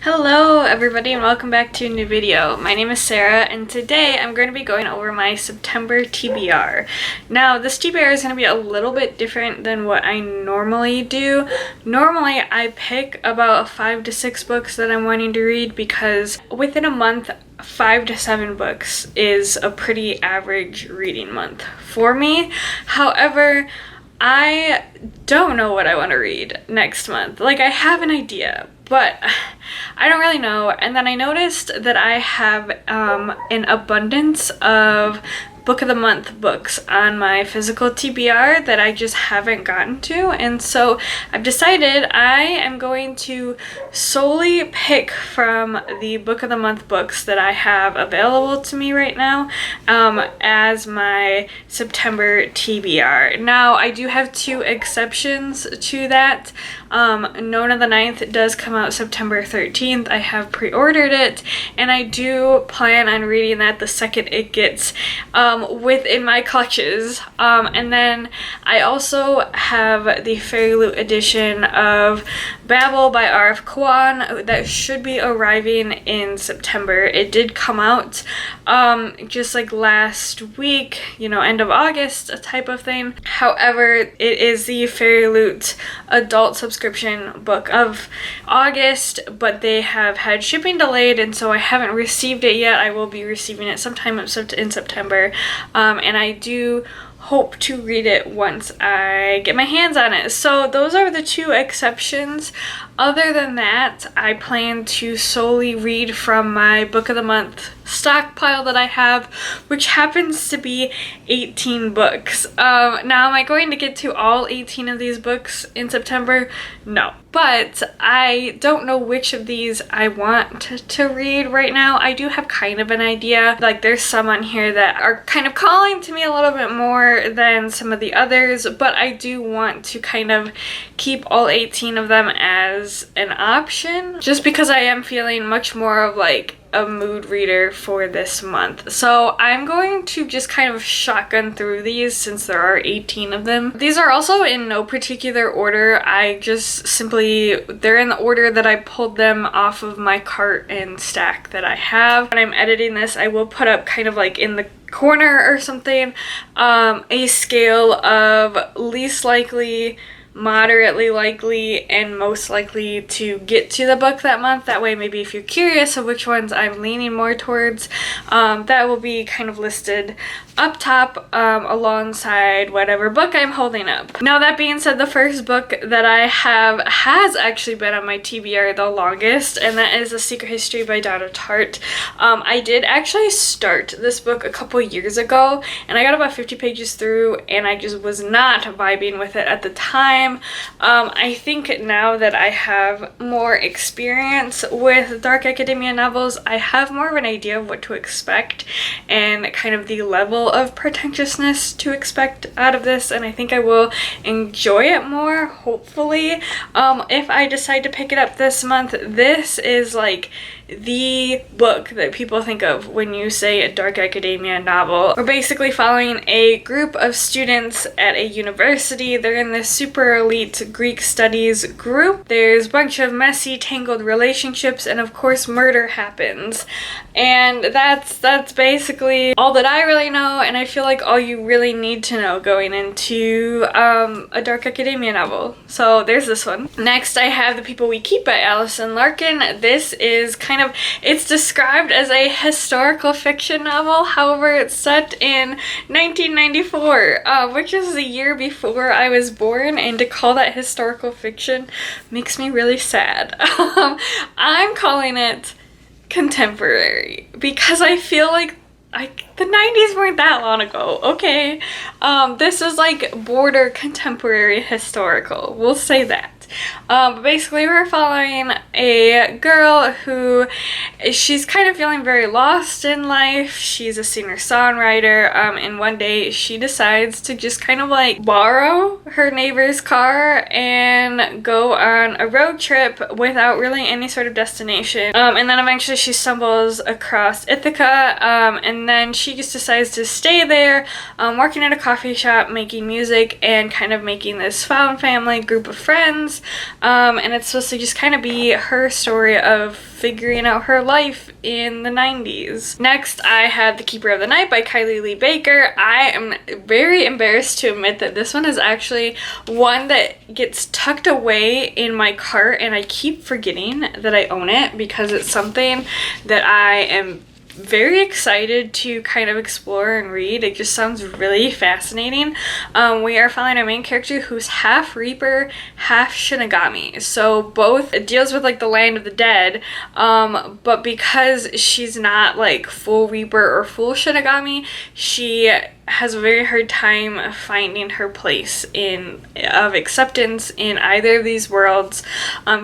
Hello everybody and welcome back to a new video. My name is Sarah and today I'm going to be going over my September TBR. Now this TBR is going to be a little bit different than what I normally do. Normally I pick about 5 to 6 books that I'm wanting to read because within a month 5 to 7 books is a pretty average reading month for me. However, I don't know what I want to read next month. Like, I have an idea, but I don't really know. And then I noticed that I have an abundance of book of the month books on my physical TBR that I just haven't gotten to, and so I've decided I am going to solely pick from the book of the month books that I have available to me right now as my September TBR. Now I do have 2 exceptions to that. Nona the Ninth does come out September 13th. I have pre-ordered it and I do plan on reading that the second it gets within my clutches. And then I also have the Fairy Loot edition of Babel by R.F. Kuan that should be arriving in September. It did come out just like last week, you know, end of August, a type of thing. However, it is the Fairy Loot adult subscription book of August, but they have had shipping delayed and so I haven't received it yet. I will be receiving it sometime in September. And I do hope to read it once I get my hands on it. So those are the 2 exceptions. Other than that, I plan to solely read from my book of the month stockpile that I have, which happens to be 18 books. Now, am I going to get to all 18 of these books in September? No. But I don't know which of these I want to read right now. I do have kind of an idea. Like, there's some on here that are kind of calling to me a little bit more than some of the others, but I do want to kind of keep all 18 of them as an option, just because I am feeling much more of like a mood reader for this month. So I'm going to just kind of shotgun through these since there are 18 of them. These are also in no particular order. I just simply, they're in the order that I pulled them off of my cart and stack that I have. When I'm editing this, I will put up kind of like in the corner or something a scale of least likely, moderately likely, and most likely to get to the book that month. That way, maybe if you're curious of which ones I'm leaning more towards, that will be kind of listed up top alongside whatever book I'm holding up. Now, that being said, the first book that I have has actually been on my TBR the longest, and that is A Secret History by Donna Tartt. I did actually start this book a couple years ago, and I got about 50 pages through, and I just was not vibing with it at the time. I think now that I have more experience with dark academia novels, I have more of an idea of what to expect and kind of the level of pretentiousness to expect out of this, and I think I will enjoy it more, hopefully. If I decide to pick it up this month, this is like the book that people think of when you say a dark academia novel. We're basically following a group of students at a university. They're in this super elite Greek studies group. There's a bunch of messy, tangled relationships, and of course murder happens. And that's basically all that I really know, and I feel like all you really need to know going into a dark academia novel. So there's this one. Next, I have The People We Keep by Alison Larkin. This is kind of, it's described as a historical fiction novel. However, it's set in 1994, which is the year before I was born, and to call that historical fiction makes me really sad. I'm calling it contemporary because I feel like the 90s weren't that long ago, okay? This is like border contemporary historical, we'll say that. But basically we're following a girl who, she's kind of feeling very lost in life. She's a singer-songwriter, and one day she decides to just kind of like borrow her neighbor's car and go on a road trip without really any sort of destination. And then eventually she stumbles across Ithaca, and then she just decides to stay there, working at a coffee shop, making music, and kind of making this found family group of friends. and it's supposed to just kind of be her story of figuring out her life in the 90s. Next, I have The Keeper of the Night by Kylie Lee Baker. I am very embarrassed to admit that this one is actually one that gets tucked away in my cart, and I keep forgetting that I own it because it's something that I am very excited to kind of explore and read. It just sounds really fascinating. We are following a main character who's half Reaper, half Shinigami. So both it deals with like the land of the dead, but because she's not like full Reaper or full Shinigami, she has a very hard time finding her place of acceptance in either of these worlds.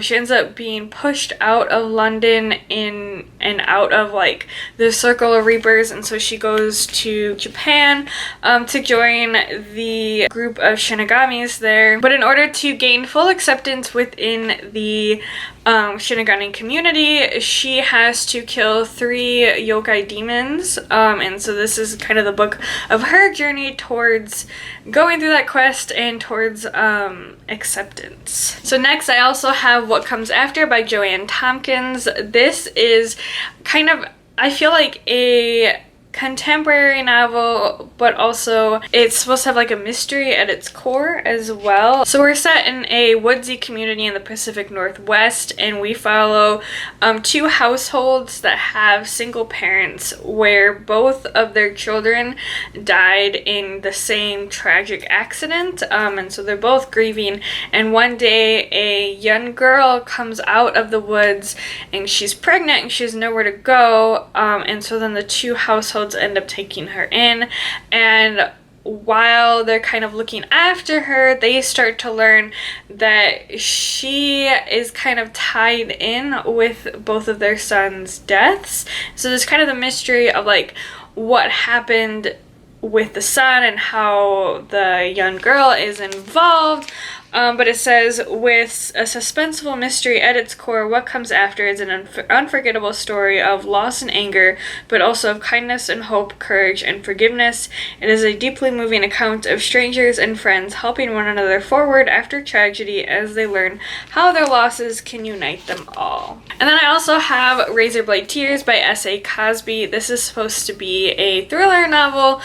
She ends up being pushed out of London and out of like the circle of Reapers, and so she goes to Japan to join the group of Shinigamis there. But in order to gain full acceptance within the Shinigami community, she has to kill 3 yokai demons, and so this is kind of the book of her journey towards going through that quest and towards acceptance. So next I also have What Comes After by Joanne Tompkins. This is kind of, I feel like, a contemporary novel, but also it's supposed to have like a mystery at its core as well. So we're set in a woodsy community in the Pacific Northwest, and we follow 2 households that have single parents where both of their children died in the same tragic accident, and so they're both grieving. And one day a young girl comes out of the woods and she's pregnant and she has nowhere to go, and so then the 2 households end up taking her in, and while they're kind of looking after her, they start to learn that she is kind of tied in with both of their sons' deaths. So there's kind of the mystery of like what happened with the son and how the young girl is involved. But it says, with a suspenseful mystery at its core, What Comes After is an unforgettable story of loss and anger, but also of kindness and hope, courage and forgiveness. It is a deeply moving account of strangers and friends helping one another forward after tragedy as they learn how their losses can unite them all. And then I also have Razorblade Tears by S.A. Cosby. This is supposed to be a thriller novel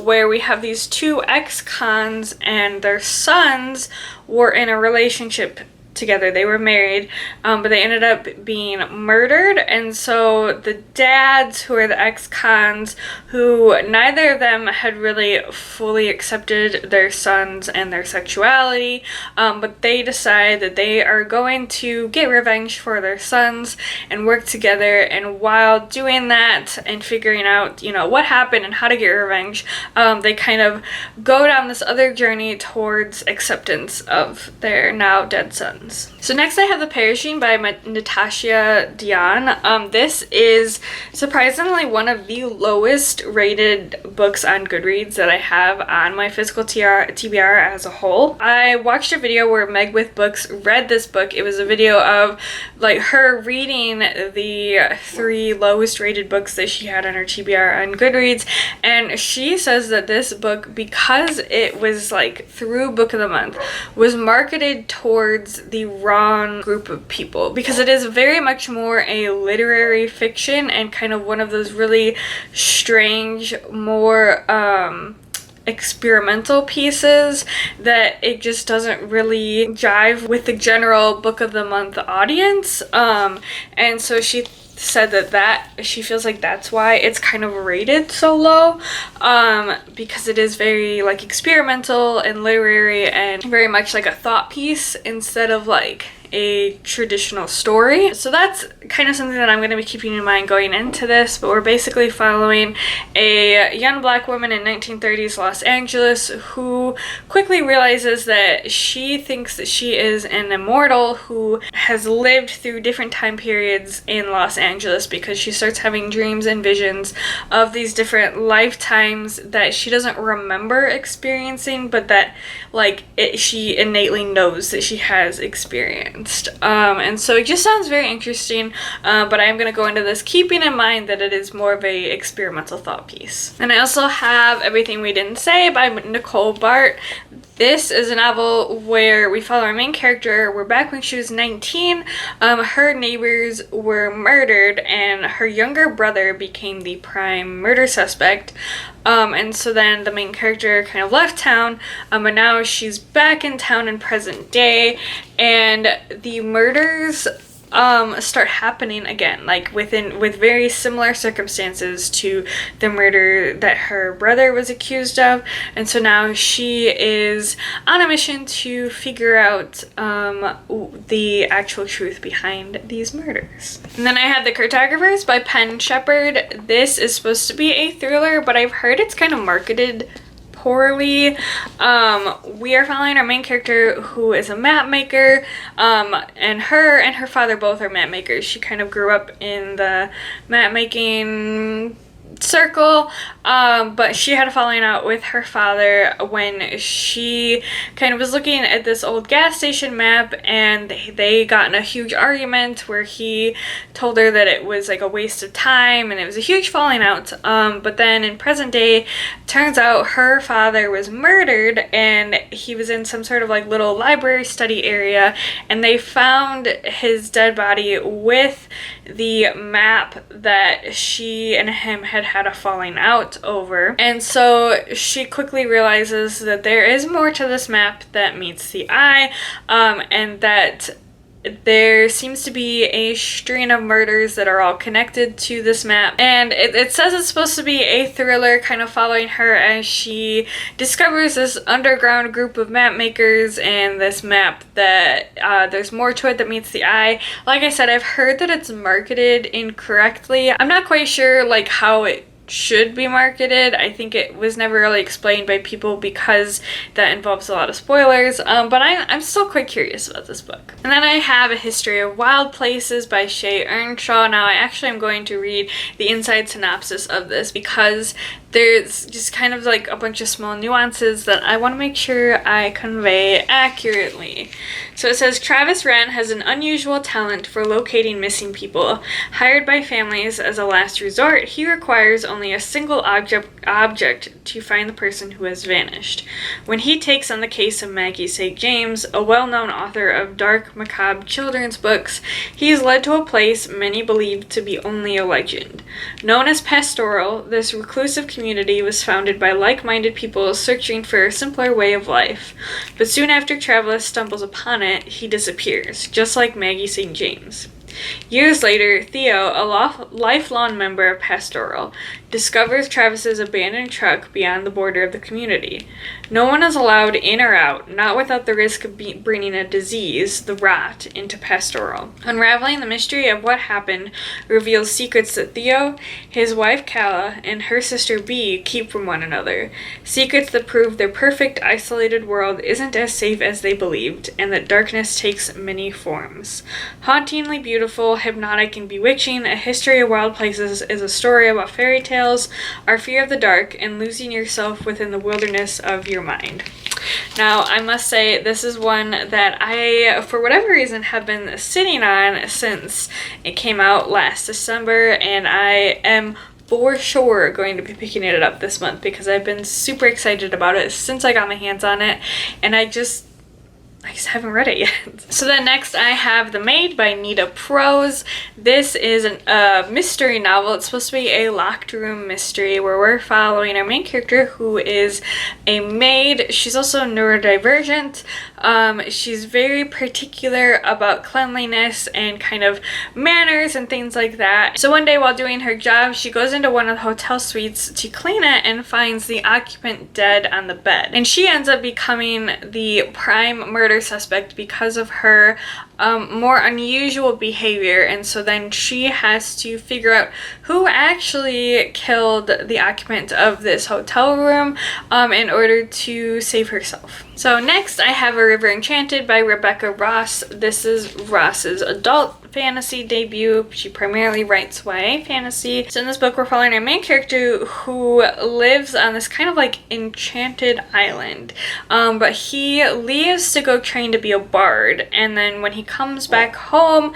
where we have these 2 ex-cons and their sons were in a relationship together. They were married, but they ended up being murdered, and so the dads, who are the ex-cons, who neither of them had really fully accepted their sons and their sexuality, but they decide that they are going to get revenge for their sons and work together. And while doing that and figuring out, you know, what happened and how to get revenge, they kind of go down this other journey towards acceptance of their now dead sons. So next I have The Perishing by Natasha Dion. This is surprisingly one of the lowest rated books on Goodreads that I have on my physical TBR as a whole. I watched a video where Meg with Books read this book. It was a video of like her reading the 3 lowest rated books that she had on her TBR on Goodreads, and she says that this book, because it was like through Book of the Month, was marketed towards the wrong group of people, because it is very much more a literary fiction and kind of one of those really strange, more experimental pieces that it just doesn't really jive with the general Book of the Month audience, and so she said that she feels like that's why it's kind of rated so low, because it is very like experimental and literary and very much like a thought piece instead of like a traditional story. So that's kind of something that I'm going to be keeping in mind going into this, but we're basically following a young black woman in 1930s Los Angeles who quickly realizes that she thinks that she is an immortal who has lived through different time periods in Los Angeles, because she starts having dreams and visions of these different lifetimes that she doesn't remember experiencing, but that like she innately knows that she has experienced. And so it just sounds very interesting, but I am going to go into this keeping in mind that it is more of a experimental thought piece. And I also have Everything We Didn't Say by Nicole Bart. This is a novel where we follow our main character. We're back when she was 19. Her neighbors were murdered and her younger brother became the prime murder suspect. And so then the main character kind of left town, but now she's back in town in present day, and the murders start happening again, like with very similar circumstances to the murder that her brother was accused of. And so now she is on a mission to figure out the actual truth behind these murders. And then I have The Cartographers by Penn Shepard. This is supposed to be a thriller, but I've heard it's kind of marketed poorly. We are following our main character, who is a map maker, and her father both are map makers. She kind of grew up in the map making circle, but she had a falling out with her father when she kind of was looking at this old gas station map, and they got in a huge argument where he told her that it was like a waste of time, and it was a huge falling out. But then in present day, turns out her father was murdered, and he was in some sort of like little library study area, and they found his dead body with the map that she and him had a falling out over. And so she quickly realizes that there is more to this map that meets the eye, and that there seems to be a string of murders that are all connected to this map. And it says it's supposed to be a thriller, kind of following her as she discovers this underground group of map makers and this map that there's more to it that meets the eye. Like I said, I've heard that it's marketed incorrectly. I'm not quite sure like how it should be marketed. I think it was never really explained by people because that involves a lot of spoilers, but I'm still quite curious about this book. And then I have A History of Wild Places by Shay Earnshaw. Now I actually am going to read the inside synopsis of this because there's just kind of like a bunch of small nuances that I want to make sure I convey accurately. So it says, Travis Wren has an unusual talent for locating missing people. Hired by families as a last resort, he requires only a single object to find the person who has vanished. When he takes on the case of Maggie St. James, a well-known author of dark, macabre children's books, he is led to a place many believe to be only a legend. Known as Pastoral, this reclusive community was founded by like-minded people searching for a simpler way of life. But soon after Travis stumbles upon it, he disappears, just like Maggie St. James. Years later, Theo, a lifelong member of Pastoral, discovers Travis's abandoned truck beyond the border of the community. No one is allowed in or out, not without the risk of bringing a disease, the rot, into Pastoral. Unraveling the mystery of what happened reveals secrets that Theo, his wife Calla, and her sister Bee keep from one another. Secrets that prove their perfect, isolated world isn't as safe as they believed, and that darkness takes many forms. Hauntingly beautiful, hypnotic, and bewitching, A History of Wild Places is a story about fairy tales, our fear of the dark, and losing yourself within the wilderness of your mind. Now, I must say, this is one that I, for whatever reason, have been sitting on since it came out last December, and I am for sure going to be picking it up this month because I've been super excited about it since I got my hands on it, and I just haven't read it yet. So then next I have The Maid by Nita Prose. This is a mystery novel. It's supposed to be a locked room mystery where we're following our main character, who is a maid. She's also neurodivergent. She's very particular about cleanliness and kind of manners and things like that. So one day while doing her job, she goes into one of the hotel suites to clean it and finds the occupant dead on the bed. And she ends up becoming the prime murder suspect because of her more unusual behavior, and so then she has to figure out who actually killed the occupant of this hotel room in order to save herself. So next I have A River Enchanted by Rebecca Ross. This is Ross's adult fantasy debut. She primarily writes YA fantasy. So in this book, we're following our main character who lives on this kind of like enchanted island. But he leaves to go train to be a bard. And then when he comes back home,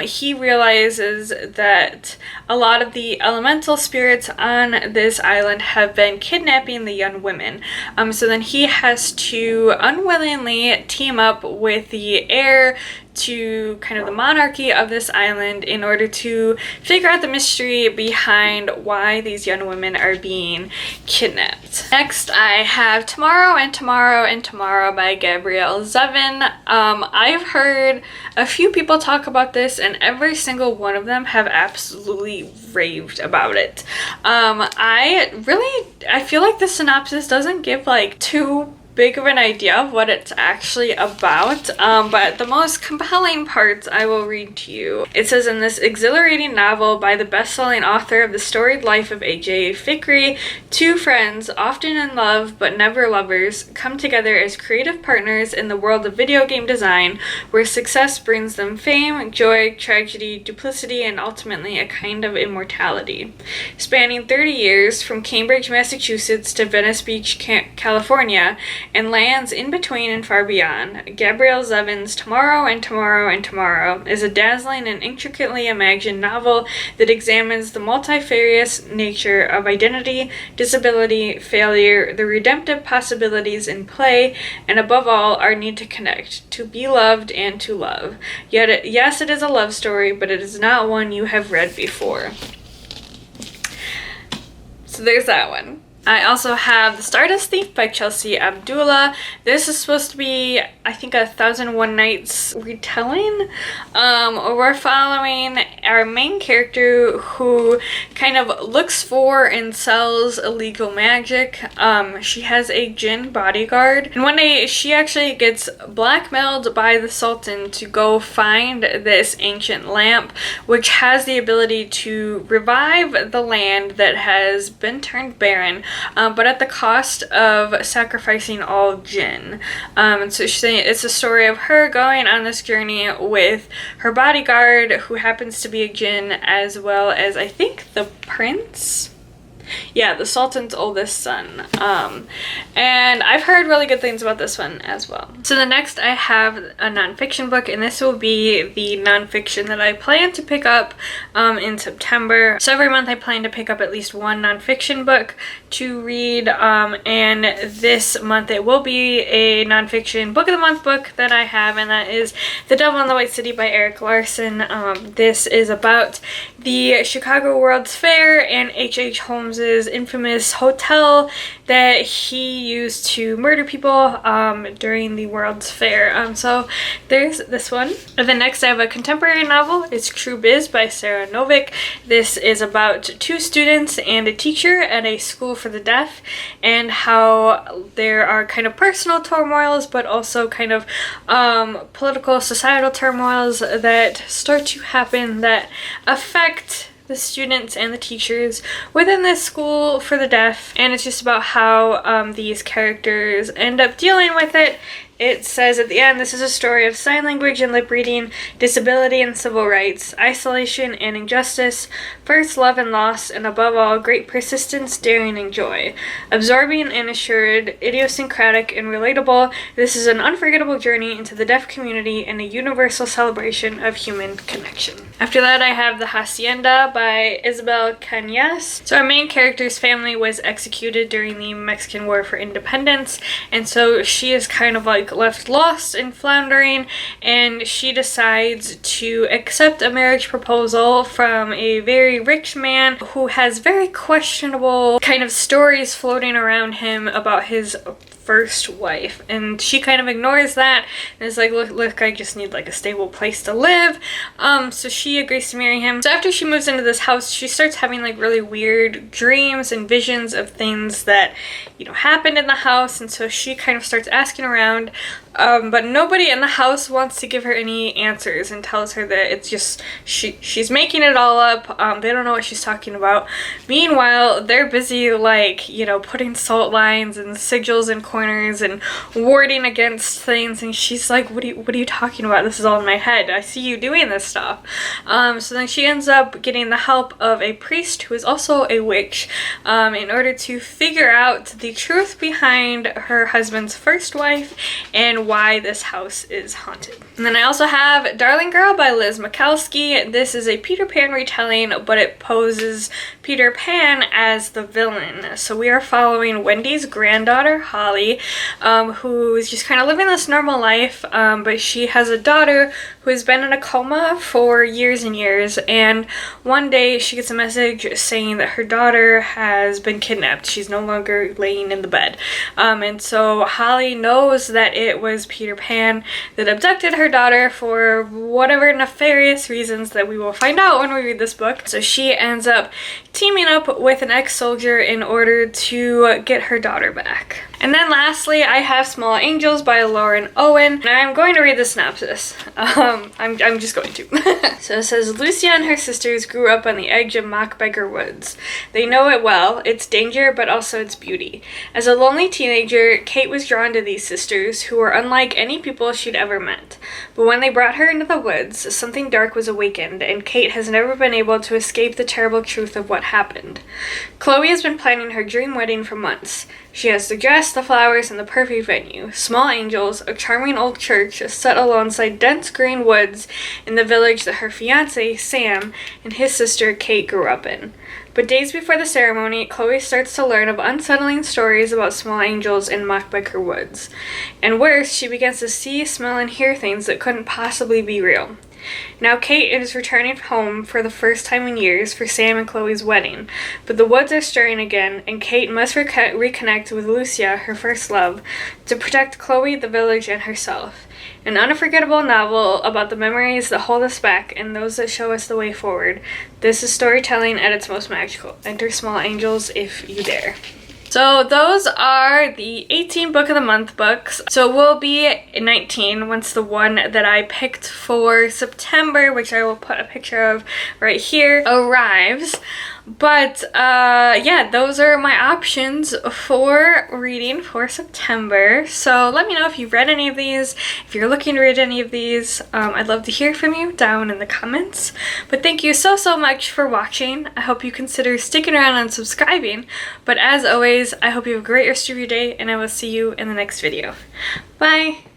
he realizes that a lot of the elemental spirits on this island have been kidnapping the young women. So then he has to unwillingly team up with the heir to kind of the monarchy of this island in order to figure out the mystery behind why these young women are being kidnapped. Next, I have Tomorrow and Tomorrow and Tomorrow by Gabrielle Zevin. I've heard a few people talk about this, and every single one of them have absolutely raved about it. I feel like the synopsis doesn't give like too big of an idea of what it's actually about, but the most compelling parts I will read to you. It says, in this exhilarating novel by the best-selling author of The Storied Life of A.J. Fikry, two friends, often in love but never lovers, come together as creative partners in the world of video game design, where success brings them fame, joy, tragedy, duplicity, and ultimately a kind of immortality. Spanning 30 years, from Cambridge, Massachusetts to Venice Beach, California, and lands in between and far beyond, Gabrielle Zevin's Tomorrow and Tomorrow and Tomorrow is a dazzling and intricately imagined novel that examines the multifarious nature of identity, disability, failure, the redemptive possibilities in play, and above all, our need to connect, to be loved, and to love. Yet, yes, it is a love story, but it is not one you have read before. So there's that one. I also have The Stardust Thief by Chelsea Abdullah. This is supposed to be, I think, 1001 Nights retelling. We're following our main character who kind of looks for and sells illegal magic. She has a jinn bodyguard, and one day she actually gets blackmailed by the Sultan to go find this ancient lamp, which has the ability to revive the land that has been turned barren, but at the cost of sacrificing all jinn. And so it's a story of her going on this journey with her bodyguard, who happens to be a jinn, as well as, I think, the prince? Yeah, the Sultan's oldest son. And I've heard really good things about this one as well. So the next I have a nonfiction book, and this will be the nonfiction that I plan to pick up in September. So every month I plan to pick up at least one nonfiction book to read, and this month it will be a nonfiction book of the month book that I have, and that is The Devil in the White City by Eric Larson. This is about the Chicago World's Fair and H.H. Holmes' infamous hotel that he used to murder people during the World's Fair. So there's this one. And then next I have a contemporary novel. It's True Biz by Sarah Novick. This is about two students and a teacher at a school for the deaf, and how there are kind of personal turmoils, but also kind of political, societal turmoils that start to happen that affect the students and the teachers within this school for the deaf, and it's just about how these characters end up dealing with it. It says at the end, this is a story of sign language and lip reading, disability and civil rights, isolation and injustice, first love and loss, and above all, great persistence, daring, and joy. Absorbing and assured, idiosyncratic and relatable, this is an unforgettable journey into the deaf community and a universal celebration of human connection. After that, I have The Hacienda by Isabel Cañas. So our main character's family was executed during the Mexican War for Independence, and so she is kind of like left lost and floundering, and she decides to accept a marriage proposal from a very rich man who has very questionable kind of stories floating around him about his first wife, and she kind of ignores that and is like, look, I just need like a stable place to live. So she agrees to marry him. So after she moves into this house, she starts having like really weird dreams and visions of things that, you know, happened in the house, and so she kind of starts asking around, but nobody in the house wants to give her any answers and tells her that it's just she's making it all up. They don't know what she's talking about. Meanwhile, they're busy, like, you know, putting salt lines and sigils in corners and warding against things, and she's like, what are you talking about? This is all in my head. I see you doing this stuff. So then she ends up getting the help of a priest who is also a witch, in order to figure out the truth behind her husband's first wife and why this house is haunted. And then I also have Darling Girl by Liz Mikulski. This is a Peter Pan retelling, but it poses Peter Pan as the villain. So we are following Wendy's granddaughter, Holly, who is just kind of living this normal life, but she has a daughter who has been in a coma for years and years, and one day she gets a message saying that her daughter has been kidnapped. She's no longer laying in the bed. And so Holly knows that it was Peter Pan that abducted her daughter for whatever nefarious reasons that we will find out when we read this book. So she ends up teaming up with an ex-soldier in order to get her daughter back. And then lastly, I have Small Angels by Lauren Owen. And I'm going to read the synopsis. I'm just going to. So it says, Lucia and her sisters grew up on the edge of Mockbeggar Woods. They know it well, its danger, but also its beauty. As a lonely teenager, Kate was drawn to these sisters, who were unlike any people she'd ever met. But when they brought her into the woods, something dark was awakened, and Kate has never been able to escape the terrible truth of what happened. Chloe has been planning her dream wedding for months. She has the dress, the flowers, and the perfect venue. Small Angels, a charming old church set alongside dense green woods in the village that her fiancé, Sam, and his sister, Kate, grew up in. But days before the ceremony, Chloe starts to learn of unsettling stories about small angels in Mockbeggar Woods. And worse, she begins to see, smell, and hear things that couldn't possibly be real. Now Kate is returning home for the first time in years for Sam and Chloe's wedding, but the woods are stirring again, and Kate must reconnect with Lucia, her first love, to protect Chloe, the village, and herself. An unforgettable novel about the memories that hold us back and those that show us the way forward. This is storytelling at its most magical. Enter Small Angels if you dare. So those are the 18 Book of the Month books. So we'll be 19 once the one that I picked for September, which I will put a picture of right here, arrives. But yeah, those are my options for reading for September. So let me know if you've read any of these, if you're looking to read any of these. I'd love to hear from you down in the comments. But thank you so much for watching. I hope you consider sticking around and subscribing. But as always, I hope you have a great rest of your day, and I will see you in the next video. Bye!